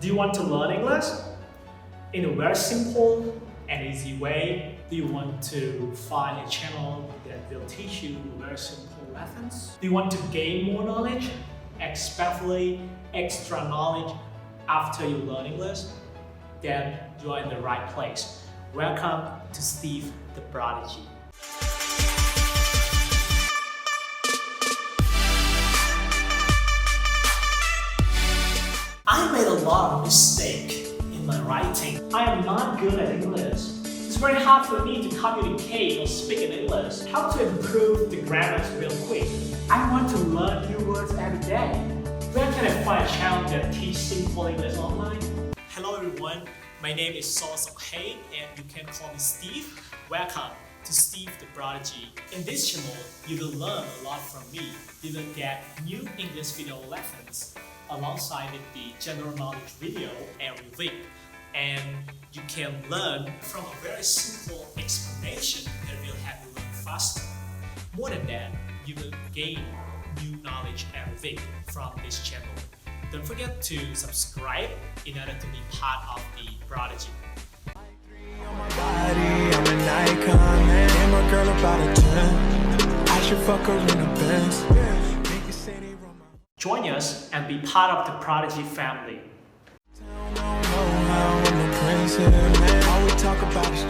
Do you want to learn English in a very simple and easy way? Do you want to find a channel that will teach you very simple lessons? Do you want to gain more knowledge, especially extra knowledge after you learn English? Then you are in the right place. Welcome to Steve the Prodigy. I made a lot of mistakes in my writing. I am not good at English. It's very hard for me to communicate or speak in English. How to improve the grammar real quick? I want to learn new words every day. Where can I find a channel that teaches simple English online? Hello everyone, my name is Hey and you can call me Steve. Welcome to Steve the Prodigy. In this channel, you will learn a lot from me. You will get new English video lessons alongside with the general knowledge video every week. And you can learn from a very simple explanation that will help you learn faster. More than that, you will gain new knowledge every week from this channel. Don't forget to subscribe in order to be part of the Prodigy. I'm an icon, man. I'm a girl about a 10. I should fuck her in the Benz. Join us and be part of the Prodigy family. All we talk about is